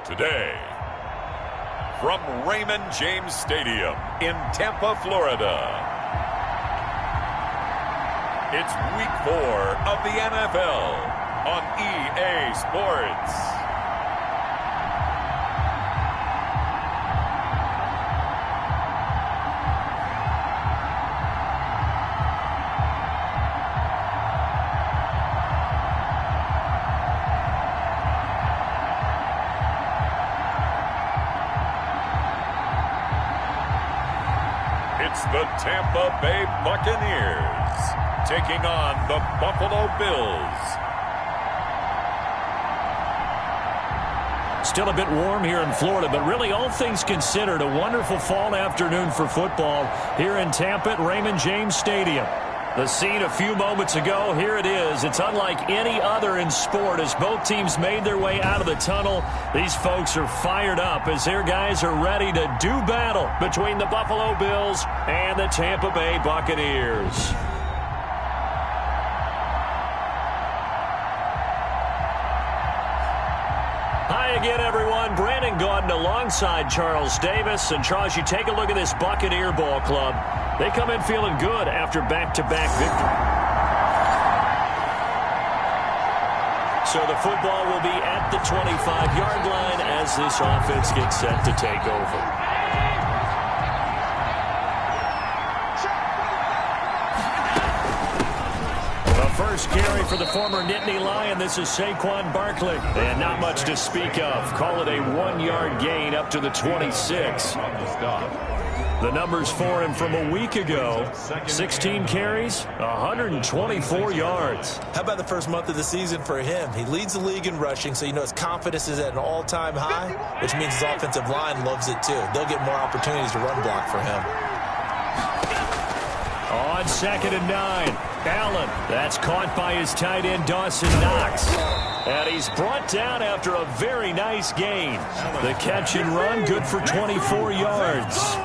Today, from Raymond James Stadium in Tampa, Florida, it's Week 4 of the NFL on EA Sports. It's the Tampa Bay Buccaneers taking on the Buffalo Bills. Still a bit warm here in Florida, but really all things considered, a wonderful fall afternoon for football here in Tampa at Raymond James Stadium. The scene a few moments ago, here it is. It's unlike any other in sport as both teams made their way out of the tunnel. These folks are fired up as their guys are ready to do battle between the Buffalo Bills and the Tampa Bay Buccaneers. Hi again, everyone. Brandon Gaudin alongside Charles Davis. And Charles, you take a look at this Buccaneer ball club. They come in feeling good after back-to-back victory. So the football will be at the 25-yard line as this offense gets set to take over. The first carry for the former Nittany Lion. This is Saquon Barkley. And not much to speak of. Call it a 1-yard gain up to the 26. The numbers for him from a week ago, 16 carries, 124 yards. How about the first month of the season for him? He leads the league in rushing, so you know his confidence is at an all-time high, which means his offensive line loves it too. They'll get more opportunities to run block for him. On 2nd and 9, Allen. That's caught by his tight end, Dawson Knox. And he's brought down after a very nice gain. The catch and run, good for 24 yards.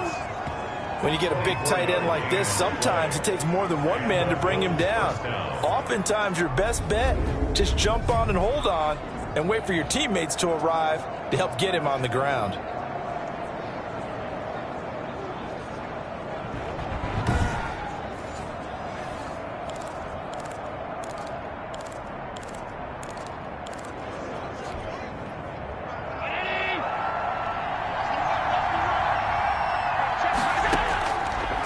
When you get a big tight end like this, sometimes it takes more than one man to bring him down. Oftentimes, your best bet, just jump on and hold on and wait for your teammates to arrive to help get him on the ground.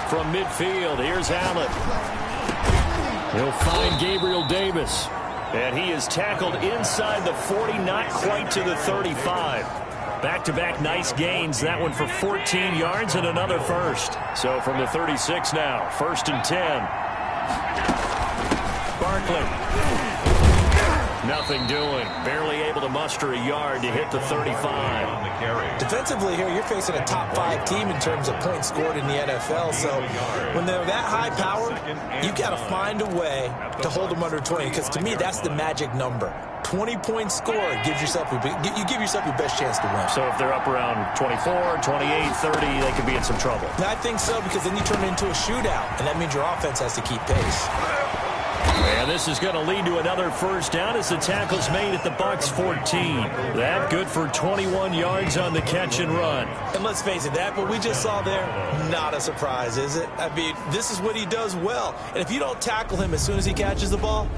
From midfield, here's Allen. He'll find Gabriel Davis. And he is tackled inside the 40, not quite to the 35. Back-to-back nice gains. That one for 14 yards and another first. So from the 36 now, 1st and 10. Barkley. Nothing doing. Barely able to muster a yard to hit the 35. Defensively here, you're facing a top-5 team in terms of points scored in the NFL. So when they're that high power, you got to find a way to hold them under 20. Because to me, that's the magic number. 20 points scored gives yourself you give yourself your best chance to win. So if they're up around 24, 28, 30, they could be in some trouble. I think so, because then you turn it into a shootout, and that means your offense has to keep pace. And this is going to lead to another first down as the tackle's made at the Bucs 14. That good for 21 yards on the catch and run. And let's face it, that what we just saw there, not a surprise, is it? I mean, this is what he does well. And if you don't tackle him as soon as he catches the ball,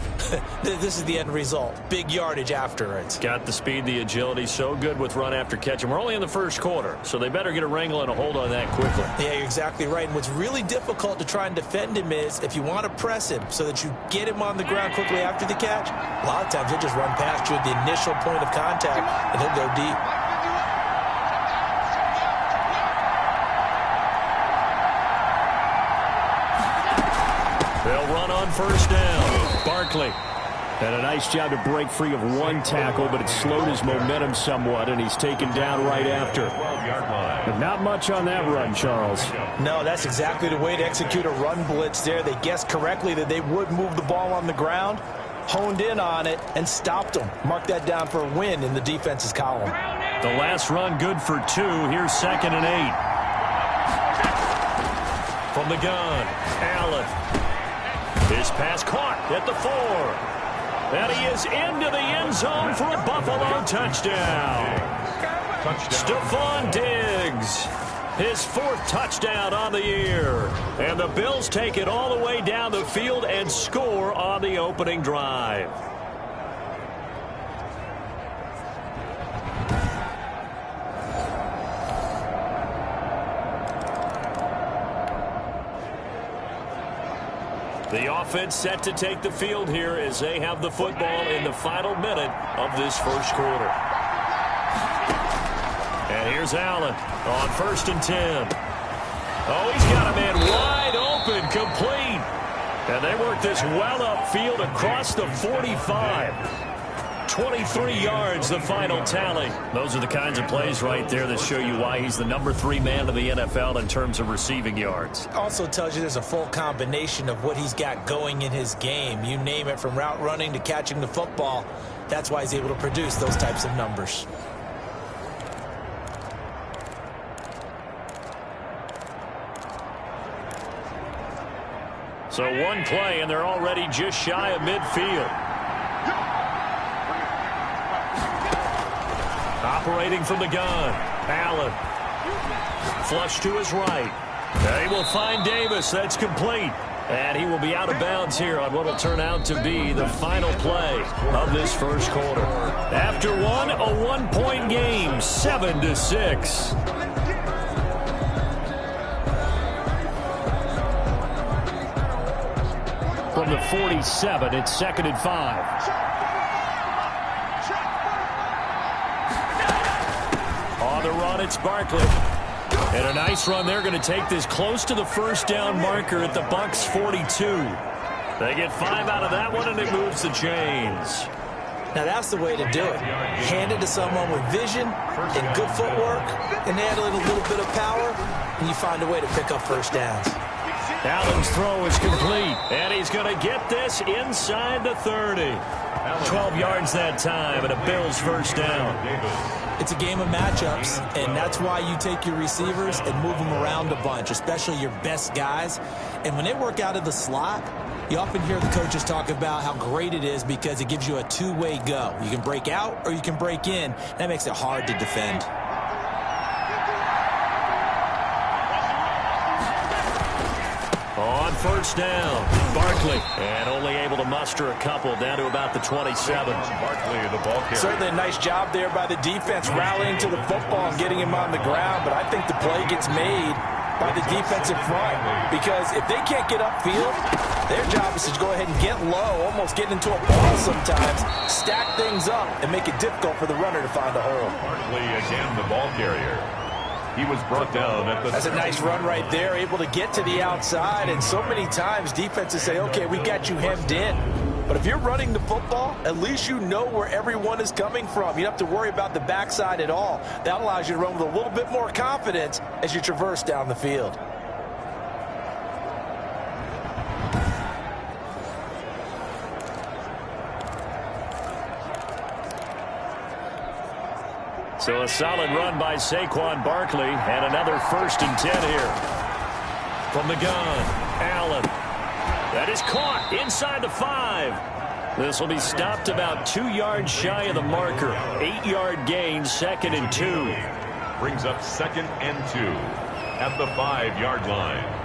this is the end result. Big yardage after it. Got the speed, the agility, so good with run after catch. And we're only in the first quarter, so they better get a wrangle and a hold on that quickly. Yeah, you're exactly right. And what's really difficult to try and defend him is if you want to press him so that you get him on the ground quickly after the catch, a lot of times he'll just run past you at the initial point of contact, and he'll go deep. They'll run on first down. Barkley. And a nice job to break free of one tackle, but it slowed his momentum somewhat, and he's taken down right after. But not much on that run, Charles. No, that's exactly the way to execute a run blitz there. They guessed correctly that they would move the ball on the ground, honed in on it, and stopped them. Mark that down for a win in the defense's column. The last run good for 2. Here's 2nd and 8. From the gun, Allen. His pass caught at the 4. And he is into the end zone for a Buffalo touchdown. Stephon Diggs, his 4th touchdown on the year. And the Bills take it all the way down the field and score on the opening drive. The offense set to take the field here as they have the football in the final minute of this first quarter. And here's Allen on 1st and 10. Oh, he's got a man wide open, complete. And they work this well upfield across the 45. 23 yards, the final tally. Those are the kinds of plays right there that show you why he's the number 3 man in the NFL in terms of receiving yards. Also tells you there's a full combination of what he's got going in his game. You name it, from route running to catching the football. That's why he's able to produce those types of numbers. So one play, and they're already just shy of midfield. Operating from the gun, Allen. Flush to his right. They will find Davis. That's complete. And he will be out of bounds here on what will turn out to be the final play of this first quarter. After one, a 1-point game, 7-6. From the 47, it's 2nd and 5. On the run, it's Barkley. And a nice run. They're going to take this close to the first down marker at the Bucs 42. They get 5 out of that one, and it moves the chains. Now, that's the way to do it. Hand it to someone with vision and good footwork, and add a little bit of power, and you find a way to pick up first downs. Allen's throw is complete, and he's going to get this inside the 30. 12 yards that time, and a Bills first down. It's a game of matchups, and that's why you take your receivers and move them around a bunch, especially your best guys. And when they work out of the slot, you often hear the coaches talk about how great it is because it gives you a two-way go. You can break out or you can break in. That makes it hard to defend. On first down, Barkley, and only able to muster a couple down to about the 27. Barkley, the ball carrier. Certainly a nice job there by the defense rallying to the football and getting him on the ground, but I think the play gets made by the defensive front because if they can't get upfield, their job is to go ahead and get low, almost get into a ball sometimes, stack things up, and make it difficult for the runner to find a hole. Barkley again, the ball carrier. He was brought down at the... That's a nice run right there, able to get to the outside. And so many times defenses say, okay, we got you hemmed in. But if you're running the football, at least you know where everyone is coming from. You don't have to worry about the backside at all. That allows you to run with a little bit more confidence as you traverse down the field. So a solid run by Saquon Barkley, and another 1st and 10 here. From the gun, Allen. That is caught inside the 5. This will be stopped about 2 yards shy of the marker. 8-yard gain, 2nd and 2. Brings up 2nd and 2 at the 5-yard line.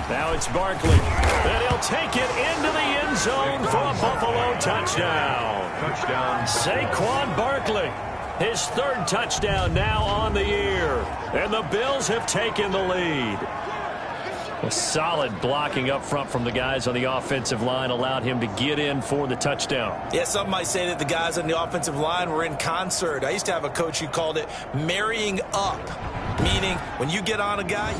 Now it's Barkley, and he'll take it into the end zone for a Buffalo touchdown. Saquon Barkley, his 3rd touchdown now on the year, and the Bills have taken the lead. A solid blocking up front from the guys on the offensive line allowed him to get in for the touchdown. Yeah, some might say that the guys on the offensive line were in concert. I used to have a coach who called it marrying up, meaning when you get on a guy,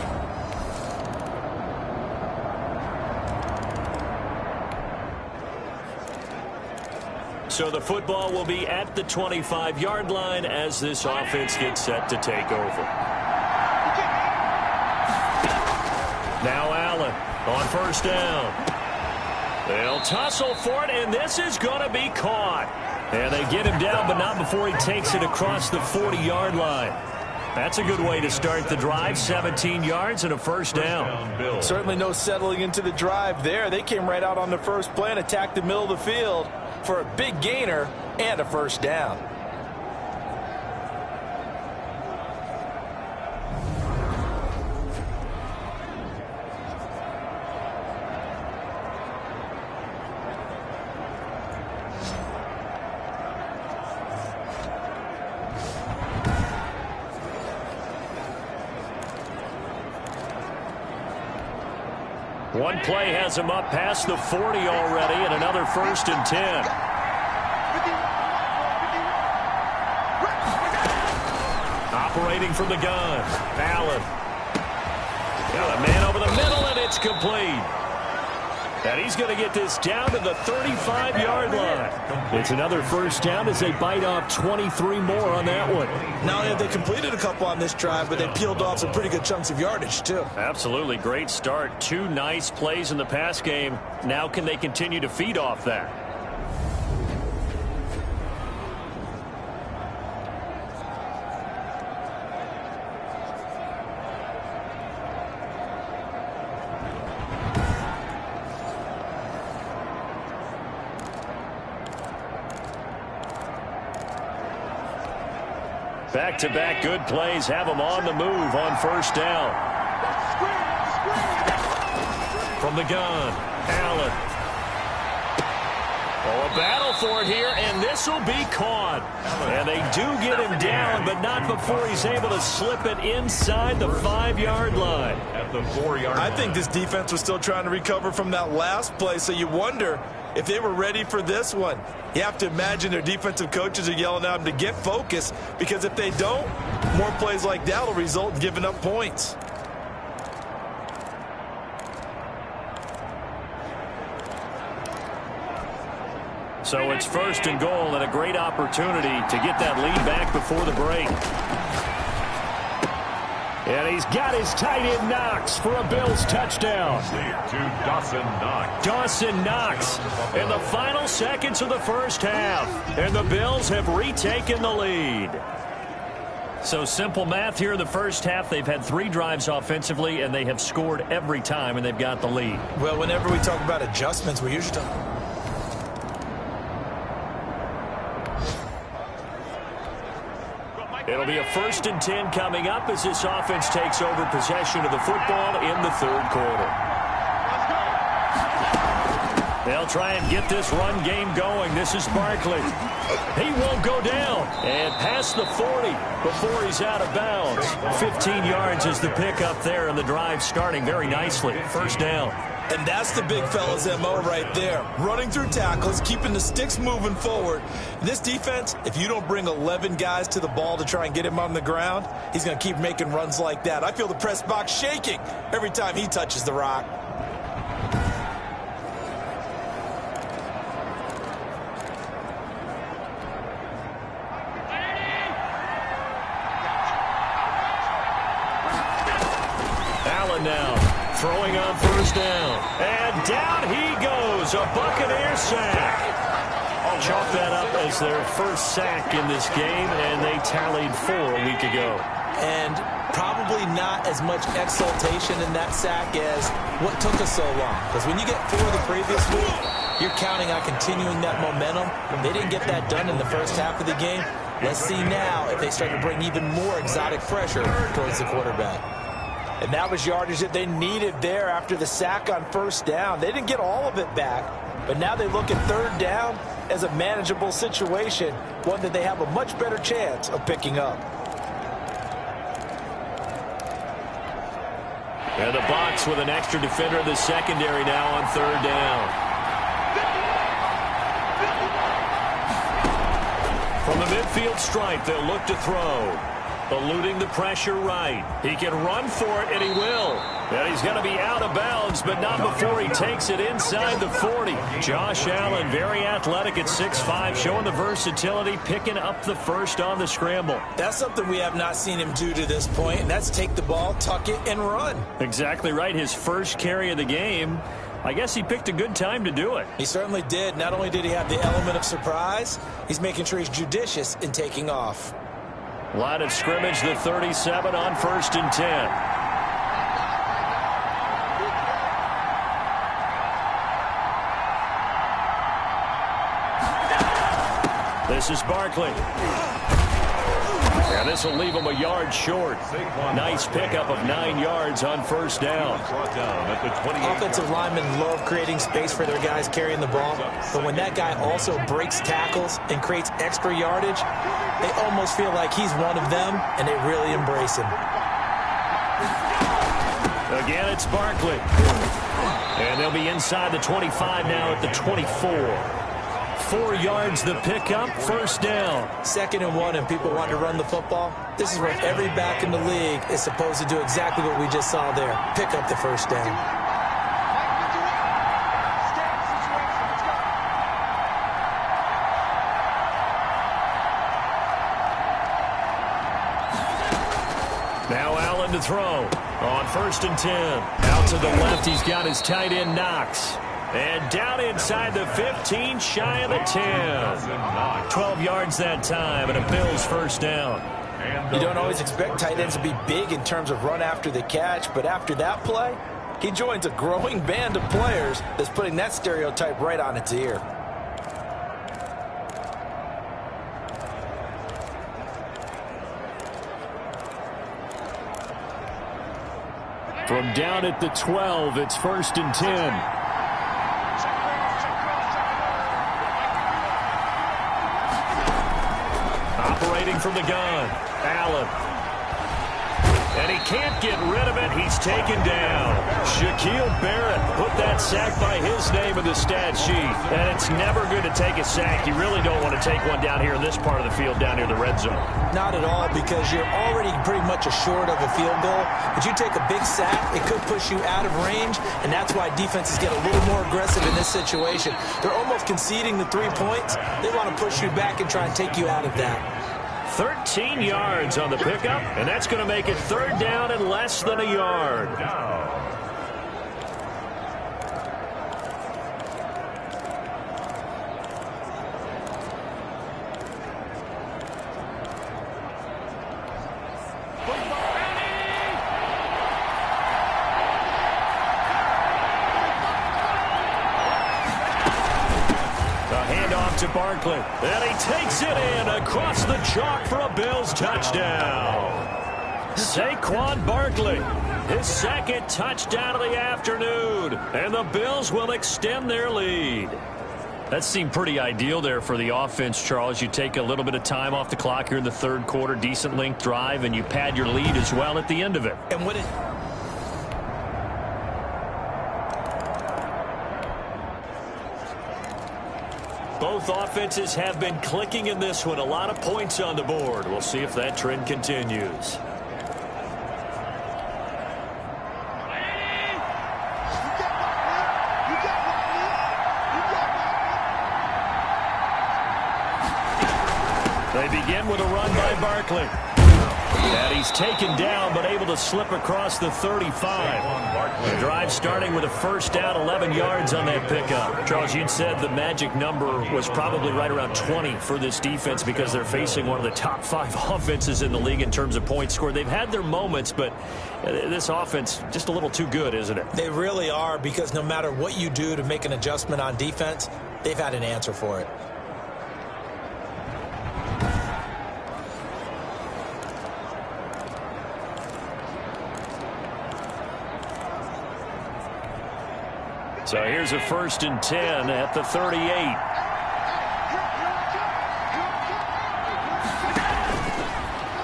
So the football will be at the 25-yard line as this offense gets set to take over. Now Allen on first down. They'll tussle for it, and this is going to be caught. And they get him down, but not before he takes it across the 40-yard line. That's a good way to start the drive. 17 yards and a first down. Certainly no settling into the drive there. They came right out on the first play and attacked the middle of the field for a big gainer and a first down. One play has him up past the 40 already, and another 1st and 10. Operating from the gun, Allen. Got a man over the middle, and it's complete. And he's going to get this down to the 35-yard line. It's another first down as they bite off 23 more on that one. Not only have they completed a couple on this drive, but they peeled off some pretty good chunks of yardage, too. Absolutely. Great start. 2 nice plays in the pass game. Now can they continue to feed off that? Back-to-back good plays have them on the move on first down. From the gun, Allen. Oh, a battle for it here, and this will be caught. And they do get him down, but not before he's able to slip it inside the 5-yard line. At the 4-yard line. I think this defense was still trying to recover from that last play, so you wonder if they were ready for this one. You have to imagine their defensive coaches are yelling at them to get focused, because if they don't, more plays like that will result in giving up points. So it's 1st and goal, and a great opportunity to get that lead back before the break. And he's got his tight end Knox for a Bills touchdown. To Dawson Knox. Dawson Knox in the final seconds of the first half. And the Bills have retaken the lead. So simple math here in the first half. They've had 3 drives offensively, and they have scored every time, and they've got the lead. Well, whenever we talk about adjustments, we usually talk. It'll be a 1st and 10 coming up as this offense takes over possession of the football in the 3rd quarter. They'll try and get this run game going. This is Barkley. He won't go down. And past the 40 before he's out of bounds. 15 yards is the pickup there, and the drive starting very nicely. First down. And that's the big fella's MO right there. Running through tackles, keeping the sticks moving forward. This defense, if you don't bring 11 guys to the ball to try and get him on the ground, he's going to keep making runs like that. I feel the press box shaking every time he touches the rock. Allen now. Throwing on first down. And down he goes. A Buccaneers sack. Chalk that up as their first sack in this game, and they tallied 4 a week ago. And probably not as much exultation in that sack as what took us so long. Because when you get 4 the previous week, you're counting on continuing that momentum. They didn't get that done in the first half of the game. Let's see now if they start to bring even more exotic pressure towards the quarterback. And that was yardage that they needed there after the sack on first down. They didn't get all of it back, but now they look at 3rd down as a manageable situation, one that they have a much better chance of picking up. And the box with an extra defender in the secondary now on 3rd down. From the midfield stripe, they'll look to throw. Eluding the pressure right. He can run for it, and he will. And he's going to be out of bounds, but not before he takes it inside the 40. Josh Allen, very athletic at 6'5", showing the versatility, picking up the first on the scramble. That's something we have not seen him do to this point, and that's take the ball, tuck it, and run. Exactly right. His first carry of the game. I guess he picked a good time to do it. He certainly did. Not only did he have the element of surprise, he's making sure he's judicious in taking off. Line of scrimmage, the 37 on 1st and 10. This is Barkley. And this will leave him a yard short. Nice pickup of 9 yards on 1st down. Offensive linemen love creating space for their guys carrying the ball. But when that guy also breaks tackles and creates extra yardage, they almost feel like he's one of them, and they really embrace him. Again, it's Barkley. And they'll be inside the 25 now at the 24. 4 yards the pickup, 1st down. 2nd and 1, and people want to run the football. This is where every back in the league is supposed to do exactly what we just saw there. Pick up the 1st down. Now Allen to throw on 1st and 10. Out to the left, he's got his tight end Knox. And down inside the 15, shy of the 10. 12 yards that time, and a Bills 1st down. You don't always expect tight ends to be big in terms of run after the catch, but after that play, he joins a growing band of players that's putting that stereotype right on its ear. From down at the 12, it's 1st and 10. Operating from the gun, Allen. And he can't get rid of it. He's taken down. Shaquille Barrett put that sack by his name in the stat sheet. And it's never good to take a sack. You really don't want to take one down here in this part of the field, down near the red zone. Not at all, because you're already pretty much assured of a field goal. But you take a big sack, it could push you out of range, and that's why defenses get a little more aggressive in this situation. They're almost conceding the 3 points. They want to push you back and try and take you out of that. 13 yards on the pickup, and that's going to make it 3rd down and less than a yard. To Barkley, and he takes it in across the chalk for a Bills touchdown. Saquon Barkley, his 2nd touchdown of the afternoon, and the Bills will extend their lead. That seemed pretty ideal there for the offense, Charles. You take a little bit of time off the clock here in the 3rd quarter, decent length drive, and you pad your lead as well at the end of it. And what it... Both offenses have been clicking in this one. A lot of points on the board. We'll see if that trend continues. They begin with a run by Barkley. And he's taken down, but able to slip across the 35. The drive starting with a 1st down, 11 yards on that pickup. Charles, you'd said the magic number was probably right around 20 for this defense because they're facing one of the top 5 offenses in the league in terms of points scored. They've had their moments, but this offense just a little too good, isn't it? They really are, because no matter what you do to make an adjustment on defense, they've had an answer for it. So here's a 1st and 10 at the 38.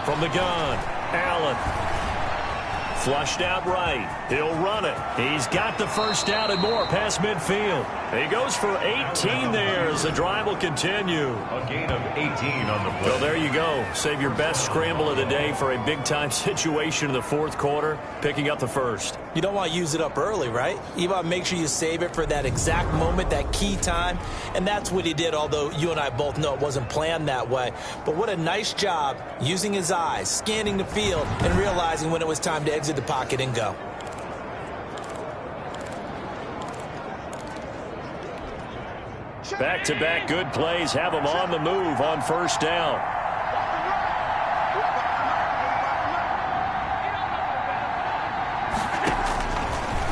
From the gun, Allen. Flushed out right. He'll run it. He's got the 1st down and more past midfield. He goes for 18 there as the drive will continue. A gain of 18 on the play. So there you go. Save your best scramble of the day for a big-time situation in the 4th quarter, picking up the 1st. You don't want to use it up early, right? You want to make sure you save it for that exact moment, that key time. And that's what he did, although you and I both know it wasn't planned that way. But what a nice job using his eyes, scanning the field, and realizing when it was time to exit the pocket and go. Back-to-back good plays have them on the move on first down.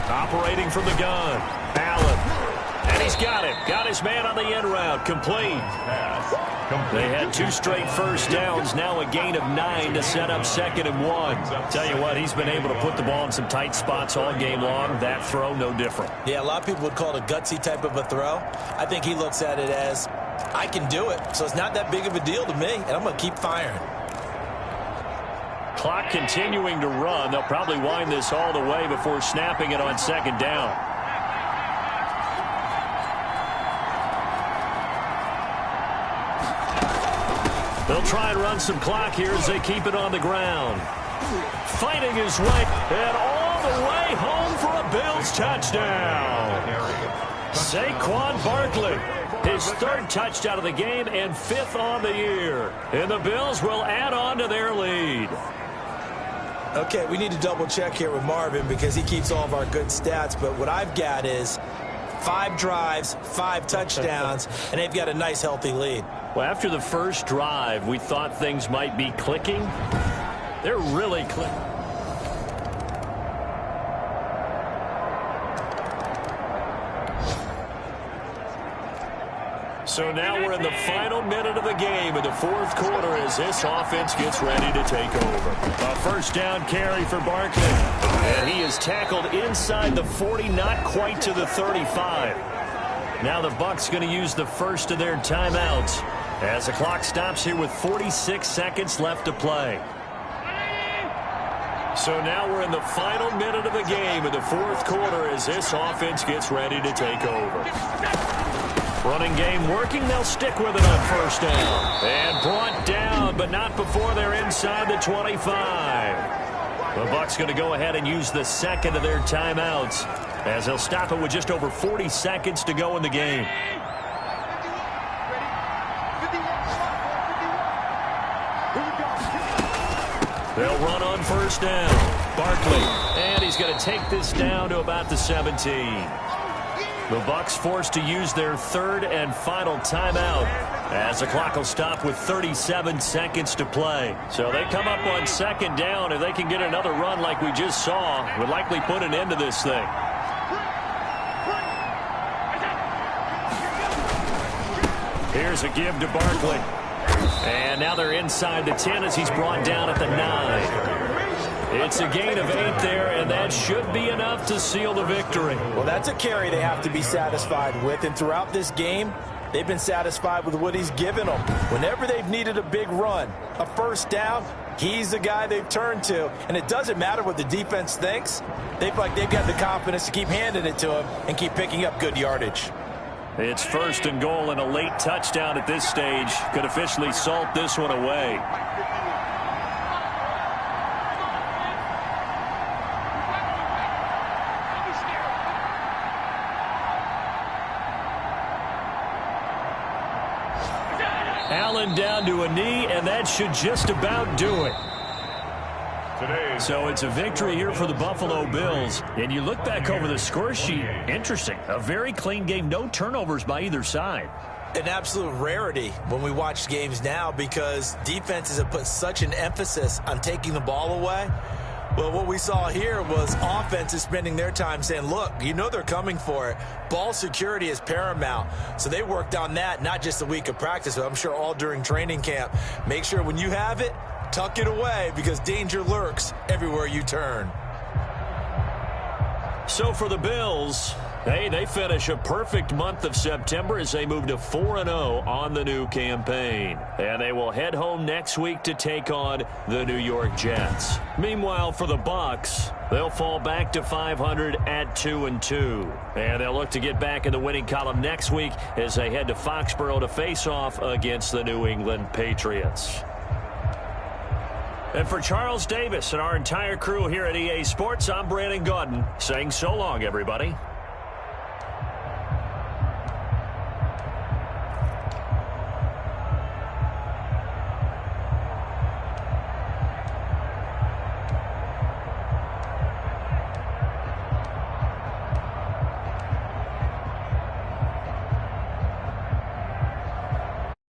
Operating from the gun, Allen. And he's got it. Got his man on the end route. Complete. They had 2 straight first downs. Now a gain of 9 to set up 2nd and 1. Tell you what, he's been able to put the ball in some tight spots all game long. That throw, no different. Yeah, a lot of people would call it a gutsy type of a throw. I think he looks at it as, I can do it. So it's not that big of a deal to me, and I'm going to keep firing. Clock continuing to run. They'll probably wind this all the way before snapping it on 2nd down. They'll try and run some clock here as they keep it on the ground. Fighting his way, and all the way home for a Bills touchdown. Saquon Barkley, his 3rd touchdown of the game and 5th on the year. And the Bills will add on to their lead. Okay, we need to double check here with Marvin because he keeps all of our good stats. But what I've got is 5 drives, 5 touchdowns, and they've got a nice, healthy lead. Well, after the first drive, we thought things might be clicking. They're really clicking. So now we're in the final minute of the game in the 4th quarter as this offense gets ready to take over. A first down carry for Barkley. And he is tackled inside the 40, not quite to the 35. Now the Bucs going to use the first of their timeouts as the clock stops here with 46 seconds left to play. So now we're in the final minute of the game in the 4th quarter as this offense gets ready to take over. Running game working. They'll stick with it on first down. And brought down, but not before they're inside the 25. The Bucs going to go ahead and use the 2nd of their timeouts as they'll stop it with just over 40 seconds to go in the game. They'll run on first down. Barkley, and he's going to take this down to about the 17. The Bucs forced to use their 3rd and final timeout as the clock will stop with 37 seconds to play. So they come up on 2nd down. If they can get another run like we just saw, would likely put an end to this thing. Here's a give to Barkley. And now they're inside the 10 as he's brought down at the 9. It's a gain of 8 there, and that should be enough to seal the victory. Well, that's a carry they have to be satisfied with, and throughout this game, they've been satisfied with what he's given them. Whenever they've needed a big run, a first down, he's the guy they've turned to. And it doesn't matter what the defense thinks. They've got the confidence to keep handing it to him and keep picking up good yardage. It's 1st and goal, and a late touchdown at this stage could officially salt this one away. Allen down to a knee, and that should just about do it. So it's a victory here for the Buffalo Bills. And you look back over the score sheet, interesting. A very clean game, no turnovers by either side. An absolute rarity when we watch games now because defenses have put such an emphasis on taking the ball away. Well, what we saw here was offenses spending their time saying, look, you know they're coming for it. Ball security is paramount. So they worked on that, not just a week of practice, but I'm sure all during training camp. Make sure when you have it, tuck it away because danger lurks everywhere you turn. So for the Bills, hey, they finish a perfect month of September as they move to 4-0 on the new campaign. And they will head home next week to take on the New York Jets. Meanwhile, for the Bucs, they'll fall back to 500 at 2-2. And they'll look to get back in the winning column next week as they head to Foxborough to face off against the New England Patriots. And for Charles Davis and our entire crew here at EA Sports, I'm Brandon Gaudin saying so long, everybody.